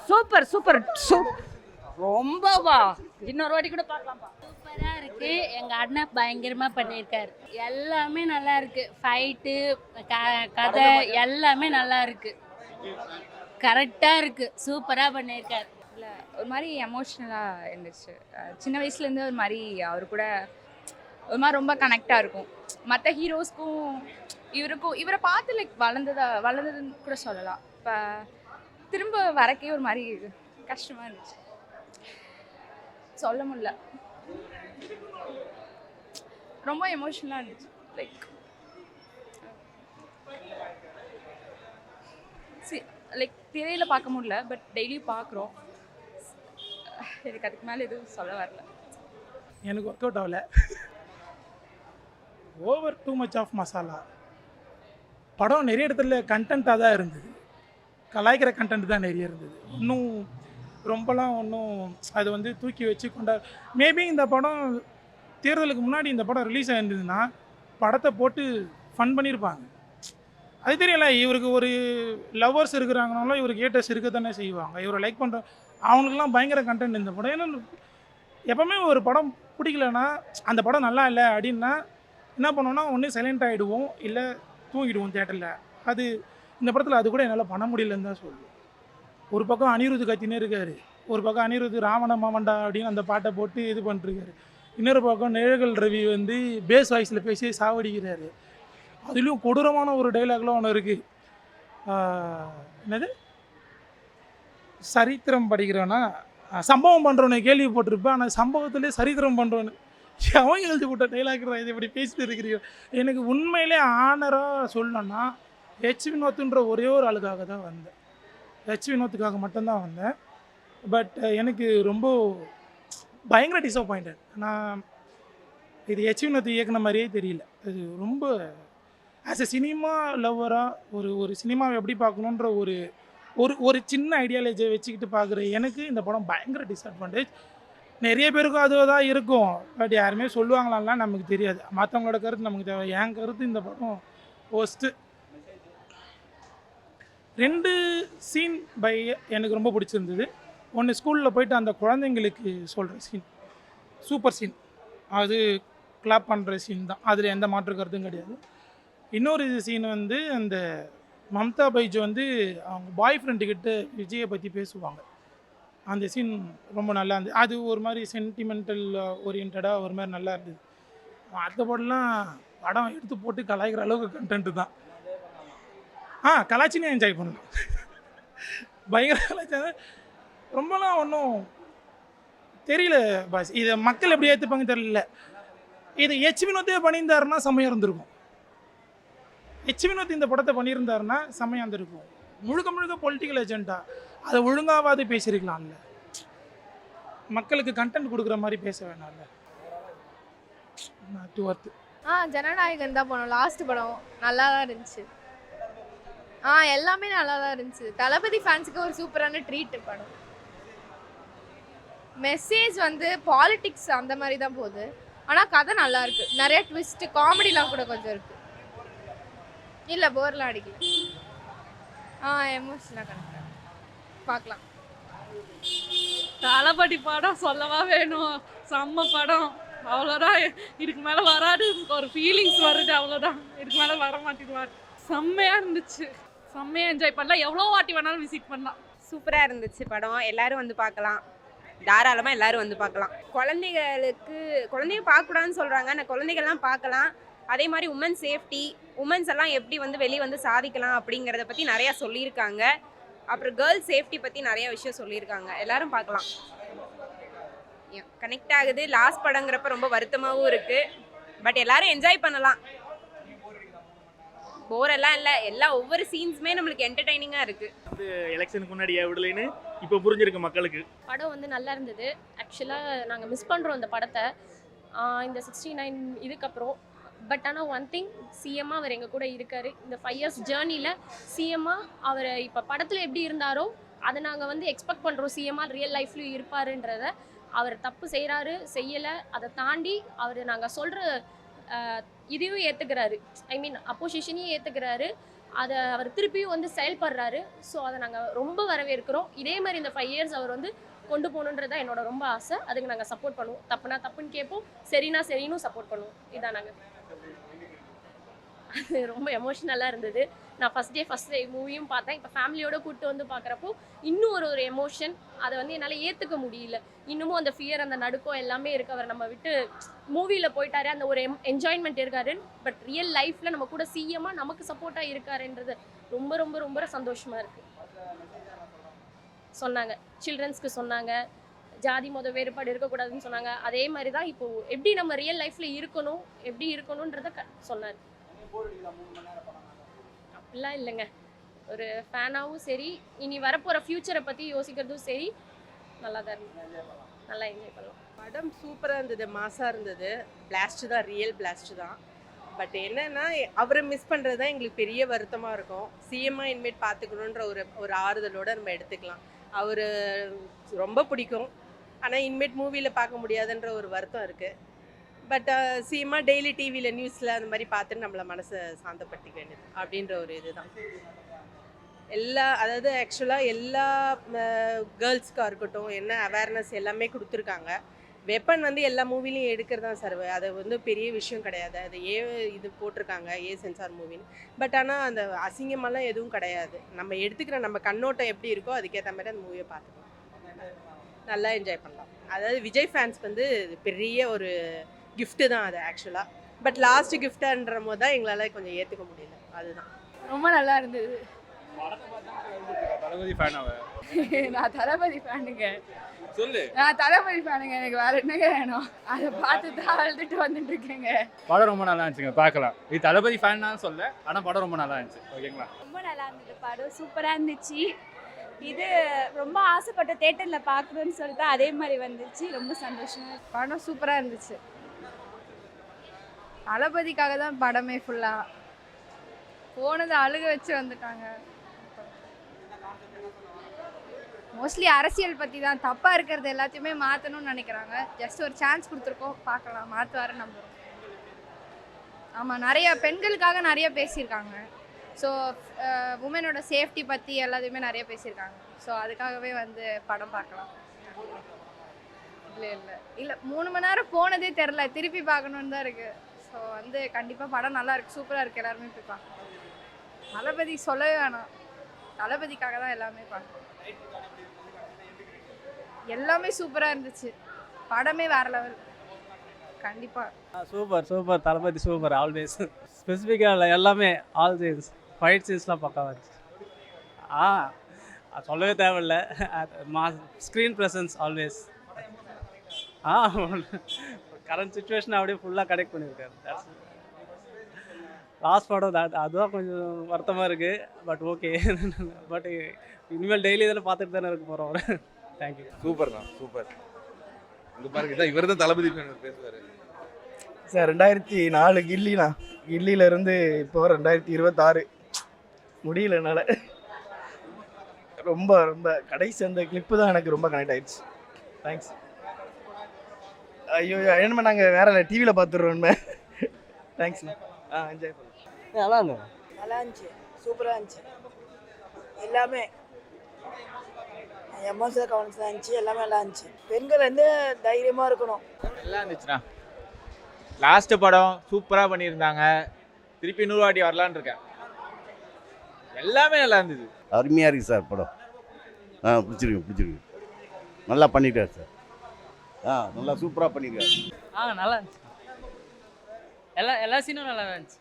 Super super ரொம்பவா இன்னொரு வாட்டி கூட பார்க்கலாம்ப்பா. சூப்பராக இருக்குது. எங்கள் அண்ணன் பயங்கரமாக பண்ணியிருக்காரு. எல்லாமே நல்லா இருக்குது. ஃபைட்டு, கதை எல்லாமே நல்லா இருக்குது. கரெக்டாக இருக்குது. சூப்பராக பண்ணியிருக்காரு. இல்லை ஒரு மாதிரி எமோஷ்னலாக இருந்துச்சு. சின்ன வயசுலேருந்து ஒரு மாதிரி அவர் கூட ஒரு மாதிரி ரொம்ப கனெக்டாக இருக்கும். மற்ற ஹீரோஸ்க்கும் இவரை பார்த்து லைக் வளர்ந்ததுன்னு கூட சொல்லலாம். இப்போ திரும்ப வரக்கே ஒரு மாதிரி கஷ்டமாக இருந்துச்சு, சொல்ல முடியல. ரொம்ப எமோஷ்னலாக இருந்துச்சு. லைக் திரையில் பார்க்க முடியல, பட் டெய்லியும் பார்க்குறோம். எனக்கு அதுக்கு மேலே எதுவும் சொல்ல வரல. எனக்கு ஒர்க் அவுட் ஆகல. Over too much of masala. படம் நிறைய இடத்துல கண்டென்ட்டாக தான் இருந்தது, கலாய்க்கிற கண்டென்ட் தான் நிறைய இருந்தது. இன்னும் ரொம்பலாம் ஒன்றும் அது வந்து தூக்கி வச்சு மேபி இந்த படம் தேர்தலுக்கு முன்னாடி இந்த படம் ரிலீஸ் ஆகிருந்ததுன்னா படத்தை போட்டு ஃபன் பண்ணியிருப்பாங்க. அது தெரியல, இவருக்கு ஒரு லவ்வர்ஸ் இருக்கிறாங்கனாலும் இவருக்கு ஹேட்டர்ஸ் இருக்க தானே செய்வாங்க. இவரை லைக் பண்ணுற அவங்களுக்குலாம் பயங்கர கண்டென்ட் இந்த படம். ஏன்னா எப்போவுமே ஒரு படம் பிடிக்கலன்னா அந்த படம் நல்லா இல்லை அப்படின்னா என்ன பண்ணோன்னா ஒன்று சைலண்ட் ஆகிடுவோம், இல்லை தூங்கிடுவோம் தேட்டரில். அது இந்த படத்தில் அது கூட என்னால் பண்ண முடியலன்னு தான் சொல்லுவோம். ஒரு பக்கம் அனிருத் கத்தினே இருக்கார், ஒரு பக்கம் அனிருத் ராவண மாமண்டா அப்படின்னு அந்த பாட்டை போட்டு இது பண்ணிருக்காரு. இன்னொரு பக்கம் நிழல்கள் ரவி வந்து பேஸ் வாய்ஸில் பேசி சாவடிக்கிறாரு. அதுலேயும் கொடூரமான ஒரு டைலாக்லாம் ஒன்று இருக்குது. என்னது, சரித்திரம் படிக்கிறோன்னா சம்பவம் பண்ணுறவனை கேள்விப்பட்டிருப்பேன், ஆனால் சம்பவத்துலேயே சரித்திரம் பண்ணுறவனு எவன் எழுதி போட்ட டைலாக்ரா இது இப்படி பேசிட்டு இருக்கிறீங்க. எனக்கு உண்மையிலே ஆனராக சொல்லணும்னா ஹெச் வினோத்துன்ற ஒரே ஒரு ஆளுக்காக தான் வந்தேன். ஹெச் வினோத்துக்காக மட்டும்தான் வந்தேன். பட் எனக்கு ரொம்ப பயங்கர டிசப்பாயிண்டட். நான் இது ஹெச் வினோத் இயக்குன மாதிரியே தெரியல. அது ரொம்ப ஆஸ் எ சினிமா லவ்வராக ஒரு சினிமாவை எப்படி பார்க்கணுன்ற ஒரு ஒரு ஒரு சின்ன ஐடியாலஜியை வச்சுக்கிட்டு பார்க்குற எனக்கு இந்த படம் பயங்கர டிஸ்அட்வான்டேஜ். நிறைய பேருக்கும் அதுவாக தான் இருக்கும், பட் யாருமே சொல்லுவாங்களான்லாம் நமக்கு தெரியாது. மற்றவங்களோட கருத்து நமக்கு தேவை. என் கருத்து இந்த படம் ஒஸ்ட்டு. 2 சீன் எனக்கு ரொம்ப பிடிச்சிருந்தது. ஒன்று ஸ்கூலில் போயிட்டு அந்த குழந்தைங்களுக்கு சொல்கிற சீன் சூப்பர் சீன், அது கிளாப் பண்ணுற சீன் தான், அதில் எந்த மாற்று கருத்தும் கிடையாது. இன்னொரு சீன் வந்து அந்த மம்தா பைஜ் வந்து அவங்க பாய் ஃப்ரெண்டுக்கிட்ட விஜயை பற்றி பேசுவாங்க. அந்த சீன் ரொம்ப நல்லா இருந்தது. அது ஒரு மாதிரி சென்டிமெண்டல் ஓரியன்டாக ஒரு மாதிரி நல்லா இருந்தது. மற்ற படம் எடுத்து போட்டு கலாய்க்கிற அளவுக்கு கண்டென்ட்டு தான். கலாச்சினே என்ஜாய் பண்ணலாம். பயங்கர கலாச்சார ரொம்பலாம் ஒன்றும் தெரியல பாஸ். இதை மக்கள் எப்படி ஏற்றுப்பாங்க தெரியல. இது ஹெச் வினோத்தே பண்ணியிருந்தாருன்னா செம்மையாக இருந்திருக்கும். ஹெச் வினோத் இந்த படத்தை பண்ணியிருந்தாருன்னா செம்மையாக இருந்திருக்கும். முழுக்க பொலிட்டிக்கல் ஏஜெண்டாக அதை ஒழுங்காவது பேசியிருக்கலாம்ல. மக்களுக்கு கண்டென்ட் கொடுக்குற மாதிரி பேச வேணாம்ல. நாட்டு ஒர்த்து. ஜனநாயகன் தான் போனோம். லாஸ்ட் படம் நல்லா தான் இருந்துச்சு. எல்லாமே நல்லா தான் இருந்துச்சு. தளபதி ஃபேன்ஸுக்கு ஒரு சூப்பரான ட்ரீட் படம். மெசேஜ் வந்து பாலிடிக்ஸ் அந்த மாதிரி தான் போகுது, ஆனால் கதை நல்லா இருக்கு. நிறைய ட்விஸ்ட், காமெடிலாம் கூட கொஞ்சம் இருக்கு. இல்லை போர்லாம் அடிக்கல. எமோஷனலாக கணக்கு பார்க்கலாம். தளபதி படம் சொல்லவா வேணும், செம்ம படம். அவ்வளோதான், இதுக்கு மேலே வராது. ஒரு ஃபீலிங்ஸ் வருது, அவ்வளோதான். இதுக்கு மேலே வர மாட்டேங்குவார். செம்மையாக இருந்துச்சு, செம்மையாக என்ஜாய் பண்ணலாம். எவ்வளோ வாட்டி வேணாலும் விசிட் பண்ணலாம். சூப்பராக இருந்துச்சு படம். எல்லாரும் வந்து பார்க்கலாம், தாராளமாக எல்லாரும் வந்து பார்க்கலாம். குழந்தைங்க பார்க்கக்கூடாதுன்னு சொல்கிறாங்க, ஆனால் குழந்தைகள்லாம் பார்க்கலாம். அதே மாதிரி உமன் சேஃப்டி, உமன்ஸ் எல்லாம் எப்படி வந்து வெளியே வந்து சாதிக்கலாம் அப்படிங்கிறத பற்றி நிறையா சொல்லியிருக்காங்க. அப்புறம் கேர்ள்ஸ் சேஃப்டி பற்றி நிறைய விஷயம் சொல்லியிருக்காங்க. எல்லாரும் பார்க்கலாம். கனெக்ட் ஆகுது. லாஸ்ட் படங்கிறப்ப ரொம்ப வருத்தமாகவும் இருக்குது. பட் எல்லாரும் என்ஜாய் பண்ணலாம். போரெல்லாம் இல்லை, எல்லாம் ஒவ்வொரு சீன்ஸுமே நம்மளுக்கு என்டர்டைனிங்காக இருக்குது. வந்து எலெக்ஷனுக்கு முன்னாடியா விடலைன்னு இப்போ புரிஞ்சிருக்கு மக்களுக்கு. படம் வந்து நல்லா இருந்தது. ஆக்சுவலாக நாங்கள் மிஸ் பண்ணுறோம் இந்த படத்தை இந்த 69 இதுக்கப்புறம். பட் ஆனால் ஒன் திங், சிஎம்மாக அவர் எங்கள் கூட இருக்கார். இந்த 5 இயர்ஸ் ஜேர்னியில் சிஎம்மாக அவர் இப்போ படத்தில் எப்படி இருந்தாரோ அதை நாங்கள் வந்து எக்ஸ்பெக்ட் பண்ணுறோம். சிஎம்மாக ரியல் லைஃப்லையும் இருப்பாருன்றத. அவர் தப்பு செய்கிறாரு, செய்யலை, அதை தாண்டி அவர் நாங்கள் சொல்கிற இதையும் ஏற்றுக்கிறாரு. ஐ மீன் அப்போசிஷனையும் ஏற்றுக்கிறாரு. அதை அவர் திருப்பியும் வந்து செயல்படுறாரு. ஸோ அதை நாங்கள் ரொம்ப வரவேற்கிறோம். இதே மாதிரி இந்த 5 இயர்ஸ் அவர் வந்து கொண்டு போகணுன்றது தான் என்னோட ரொம்ப ஆசை. அதுக்கு நாங்கள் சப்போர்ட் பண்ணுவோம். தப்புனா தப்புன்னு கேட்போம், சரினா சரின்னு சப்போர்ட் பண்ணுவோம். இதான் நாங்கள். அது ரொம்ப எமோஷ்னலாக இருந்தது. நான் ஃபஸ்ட் டே மூவியும் பார்த்தேன். இப்போ ஃபேமிலியோட கூப்பிட்டு வந்து பார்க்குறப்போ இன்னும் ஒரு எமோஷன். அதை வந்து என்னால் ஏற்றுக்க முடியல. இன்னமும் அந்த ஃபியர், அந்த நடுக்கம் எல்லாமே இருக்குது. அவர் நம்ம விட்டு மூவியில் போயிட்டாரு, அந்த ஒரு என்ஜாய்மெண்ட் இருக்காரு. பட் ரியல் லைஃப்பில் நம்ம கூட சிஎம்மாக நமக்கு சப்போர்ட்டாக இருக்காருன்றது ரொம்ப ரொம்ப ரொம்ப சந்தோஷமாக இருக்குது. சொன்னாங்க, சில்ட்ரன்ஸ்க்கு சொன்னாங்க, ஜாதி மத வேறுபாடு இருக்கக்கூடாதுன்னு சொன்னாங்க. அதே மாதிரி தான் இப்போது எப்படி நம்ம ரியல் லைஃப்பில் இருக்கணும், எப்படி இருக்கணுன்றதை சொன்னார். அப்படிலாம் இல்லைங்க. ஒரு ஃபேனாகவும் சரி, இனி வரப்போகிற ஃப்யூச்சரை பற்றி யோசிக்கிறதும் சரி, நல்லா தான் இருந்தது. நல்லா என்ஜாய் பண்ணலாம். படம் சூப்பராக இருந்தது, மாசாக இருந்தது. பிளாஸ்ட் தான், ரியல் பிளாஸ்ட் தான். பட் என்னன்னா அவரை மிஸ் பண்ணுறது தான் எங்களுக்கு பெரிய வருத்தமாக இருக்கும். சிஎம்மாக இனிமேட் பார்த்துக்கணுன்ற ஒரு ஆறுதலோடு நம்ம எடுத்துக்கலாம். அவர் ரொம்ப பிடிக்கும், ஆனால் இனிமேட் மூவியில் பார்க்க முடியாதுன்ற ஒரு வருத்தம் இருக்குது. பட் சிஎம்மாக டெய்லி டிவியில் நியூஸில் அந்த மாதிரி பார்த்துட்டு நம்மளை மனசை சாந்தப்படுத்திக்க வேண்டியது அப்படின்ற ஒரு இதுதான். அதாவது ஆக்சுவலாக எல்லா கேர்ள்ஸ்க்காக இருக்கட்டும், என்ன அவேர்னஸ் எல்லாமே கொடுத்துருக்காங்க. வெப்பன் வந்து எல்லா மூவிலையும் எடுக்கிறது தான் சார். அது வந்து பெரிய விஷயம் கிடையாது. அது இது போட்டிருக்காங்க, சென்சார் மூவின்னு. பட் ஆனால் அந்த அசிங்கமெல்லாம் எதுவும் கிடையாது. நம்ம எடுத்துக்கிற நம்ம கண்ணோட்டம் எப்படி இருக்கோ அதுக்கேற்ற மாதிரி அந்த மூவியை பார்த்துக்கலாம், நல்லா என்ஜாய் பண்ணலாம். அதாவது விஜய் ஃபேன்ஸ் வந்து பெரிய ஒரு கிஃப்ட்டு தான் அது ஆக்சுவலாக. பட் லாஸ்ட் கிஃப்ட்டுன்ற போது தான் எங்களால் கொஞ்சம் ஏற்றுக்க முடியல. அதுதான் ரொம்ப நல்லா இருந்தது. தளபதி ஃபேனாவே? நான் தளபதி ஃபேனுங்க. சொல்லு. நான் தளபதி ஃபேனுங்க. எனக்கு வேற என்னங்க வேணும்? அதை பார்த்து தான் அழுதுட்டு வந்துட்டு இருக்கேங்க. படம் ரொம்ப நல்லா இருந்துச்சுங்க, பார்க்கலாம். இது தளபதி ஃபேன் தான் சொல்ல, ஆனால் படம் ரொம்ப நல்லா இருந்துச்சு. ஓகேங்களா? ரொம்ப நல்லா இருந்தது. படம் சூப்பராக இருந்துச்சு. இது ரொம்ப ஆசைப்பட்ட தேட்டரில் பார்க்கணுன்னு சொல்லிட்டு அதே மாதிரி வந்துச்சு. ரொம்ப சந்தோஷமாக. படம் சூப்பராக இருந்துச்சு. தளபதிக்காக தான் படமே ஃபுல்லாக. போனது அழுக வச்சு வந்துட்டாங்க. மோஸ்ட்லி அரசியல் பற்றி தான். தப்பாக இருக்கிறது எல்லாத்தையுமே மாற்றணும்னு நினைக்கிறாங்க. ஜஸ்ட் ஒரு சான்ஸ் கொடுத்துருக்கோம், பார்க்கலாம், மாற்றுவாருன்னு நம்புகிறோம். ஆமாம், நிறைய பெண்களுக்காக நிறைய பேசியிருக்காங்க. ஸோ உமனோட சேஃப்டி பற்றி எல்லாத்தையுமே நிறைய பேசியிருக்காங்க. ஸோ அதுக்காகவே வந்து படம் பார்க்கலாம். இல்லை 3 மணி நேரம் போனதே தெரில, திருப்பி பார்க்கணுன்னு தான் இருக்குது. ஸோ வந்து கண்டிப்பாக படம் நல்லா இருக்குது, சூப்பராக இருக்குது. எல்லாருமே போய் பார்க்கலாம். தளபதி சொல்லவே வேணாம், தளபதிக்காக தான் எல்லாமே பார்க்கணும். எல்லாமே சூப்பராக இருந்துச்சு. படமே வேற லெவல் கண்டிப்பாக. சூப்பர் தளபதி சூப்பர். ஆல்வேஸ் ஸ்பெசிஃபிக்காக இல்லை, எல்லாமே ஆல் சீன்ஸ், ஃபைட் சீன்ஸ்லாம் பக்காவாக இருந்துச்சு. சொல்லவே தேவையில்லை. Screen presence always. Current situation அப்படியே ஃபுல்லாக கனெக்ட் பண்ணியிருக்காரு. லாஸ்ட் படம் அதுதான் கொஞ்சம் வருத்தமாக இருக்குது. But okay. பட் இனிமேல் டெய்லி இதில் பார்த்துட்டு தானே இருக்க போகிறோம். தேங்க்யூ. சூப்பர் தான், சூப்பர். இங்கே பாருங்க, இதான் இவர் தான் தளபதி ஃபேன் பேசுவார் சார். 2004 கில்லிண்ணா. கில்லியிலேருந்து இப்போ 2026 முடியல என்னால். ரொம்ப ரொம்ப கடைசி அந்த கிளிப்பு தான் எனக்கு ரொம்ப கனெக்ட் ஆயிடுச்சு. தேங்க்ஸ். ஐயோ என்னமே நாங்கள் வேற இல்லை, டிவியில் பார்த்துடுறோம். தேங்க்ஸ்ண்ணா. என்ஜாய் பண்ணு. நல்லா இருந்துச்சு, சூப்பராக இருந்துச்சு. எல்லாமே எமோஷனல் கவனிச்சு இருந்துச்சு. எல்லாமே நல்லா இருந்துச்சு. பெண்கள் வந்து தைரியமாக இருக்கணும். நல்லா இருந்துச்சுண்ணா. லாஸ்ட் படம் சூப்பராக பண்ணியிருந்தாங்க. திருப்பி 100 வாட்டி வரலான்னு இருக்கேன். எல்லாமே நல்லா இருந்தது. அருமையாக இருக்குது சார் படம். பிடிச்சிருக்கு. நல்லா பண்ணிட்டார் சார். நல்லா சூப்பராக பண்ணியிருக்காரு. நல்லா இருந்துச்சு. எல்லா சீனும் நல்லா இருந்துச்சு.